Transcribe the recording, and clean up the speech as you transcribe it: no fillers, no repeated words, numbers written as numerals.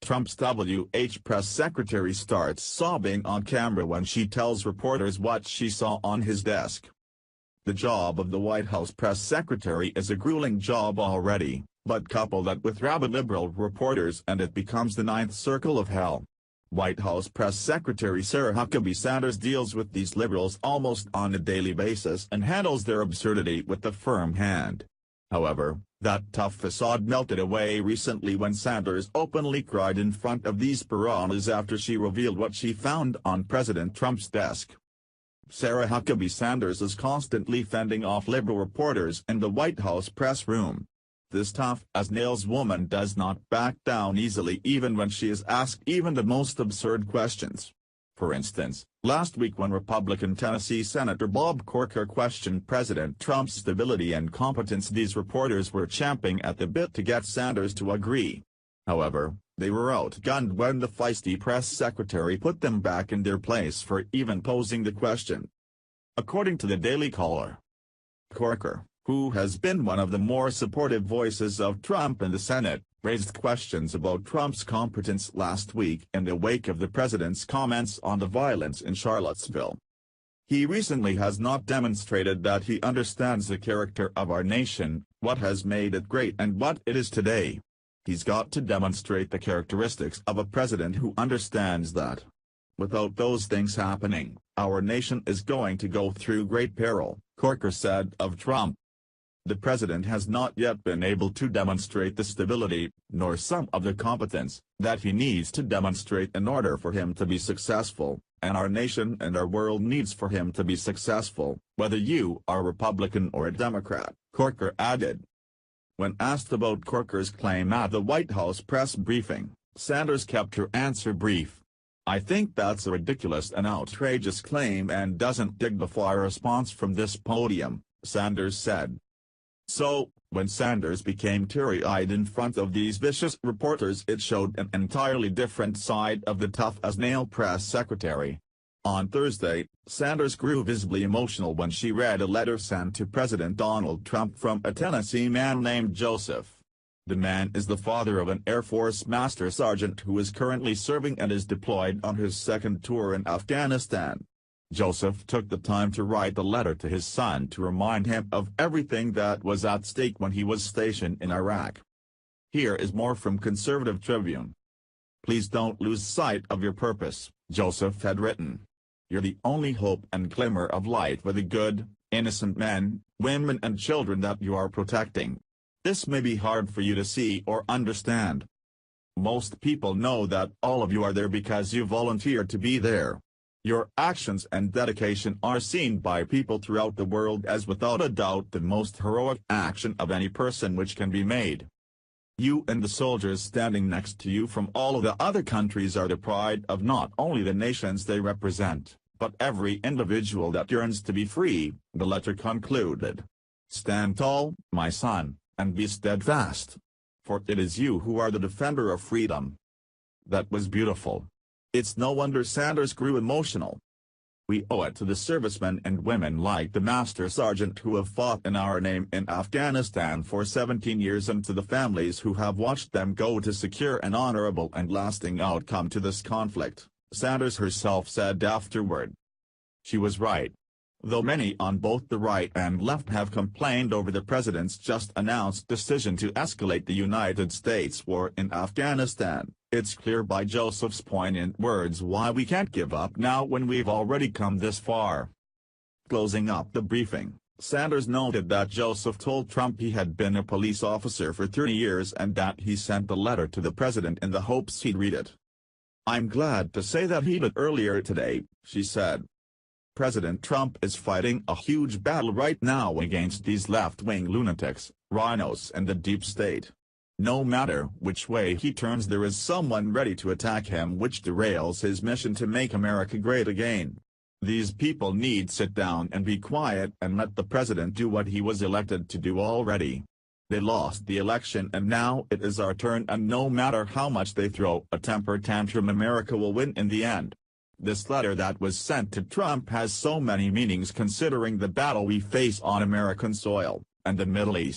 Trump's press secretary starts sobbing on camera when she tells reporters what she saw on his desk. The job of the White House press secretary is a grueling job already, but couple that with rabid liberal reporters and it becomes the ninth circle of hell. White House Press Secretary Sarah Huckabee Sanders deals with these liberals almost on a daily basis and handles their absurdity with a firm hand. However, that tough facade melted away recently when Sanders openly cried in front of these piranhas after she revealed what she found on President Trump's desk. Sarah Huckabee Sanders is constantly fending off liberal reporters in the White House press room. This tough-as-nails woman does not back down easily even when she is asked even the most absurd questions. For instance, last week when Republican Tennessee Senator Bob Corker questioned President Trump's stability and competence, these reporters were champing at the bit to get Sanders to agree. However, they were outgunned when the feisty press secretary put them back in their place for even posing the question. According to the Daily Caller, Corker, who has been one of the more supportive voices of Trump in the Senate, raised questions about Trump's competence last week in the wake of the president's comments on the violence in Charlottesville. He recently has not demonstrated that he understands the character of our nation, what has made it great and what it is today. He's got to demonstrate the characteristics of a president who understands that. Without those things happening, our nation is going to go through great peril, Corker said of Trump. The president has not yet been able to demonstrate the stability, nor some of the competence, that he needs to demonstrate in order for him to be successful, and our nation and our world needs for him to be successful, whether you are a Republican or a Democrat, Corker added. When asked about Corker's claim at the White House press briefing, Sanders kept her answer brief. "I think that's a ridiculous and outrageous claim and doesn't dignify a response from this podium," Sanders said. So, when Sanders became teary-eyed in front of these vicious reporters, it showed an entirely different side of the tough-as-nail press secretary. On Thursday, Sanders grew visibly emotional when she read a letter sent to President Donald Trump from a Tennessee man named Joseph. The man is the father of an Air Force Master Sergeant who is currently serving and is deployed on his second tour in Afghanistan. Joseph took the time to write the letter to his son to remind him of everything that was at stake when he was stationed in Iraq. Here is more from Conservative Tribune. "Please don't lose sight of your purpose," Joseph had written. "You're the only hope and glimmer of light for the good, innocent men, women and children that you are protecting. This may be hard for you to see or understand. Most people know that all of you are there because you volunteered to be there. Your actions and dedication are seen by people throughout the world as without a doubt the most heroic action of any person which can be made. You and the soldiers standing next to you from all of the other countries are the pride of not only the nations they represent, but every individual that yearns to be free," the letter concluded. "Stand tall, my son, and be steadfast. For it is you who are the defender of freedom." That was beautiful. It's no wonder Sanders grew emotional. "We owe it to the servicemen and women like the Master Sergeant who have fought in our name in Afghanistan for 17 years and to the families who have watched them go to secure an honorable and lasting outcome to this conflict," Sanders herself said afterward. She was right. Though many on both the right and left have complained over the president's just-announced decision to escalate the United States war in Afghanistan, it's clear by Joseph's poignant words why we can't give up now when we've already come this far. Closing up the briefing, Sanders noted that Joseph told Trump he had been a police officer for 30 years and that he sent the letter to the president in the hopes he'd read it. "I'm glad to say that he did earlier today," she said. "President Trump is fighting a huge battle right now against these left-wing lunatics, rhinos and the deep state. No matter which way he turns there is someone ready to attack him which derails his mission to make America great again. These people need sit down and be quiet and let the president do what he was elected to do already. They lost the election and now it is our turn and no matter how much they throw a temper tantrum America will win in the end." This letter that was sent to Trump has so many meanings considering the battle we face on American soil, and the Middle East.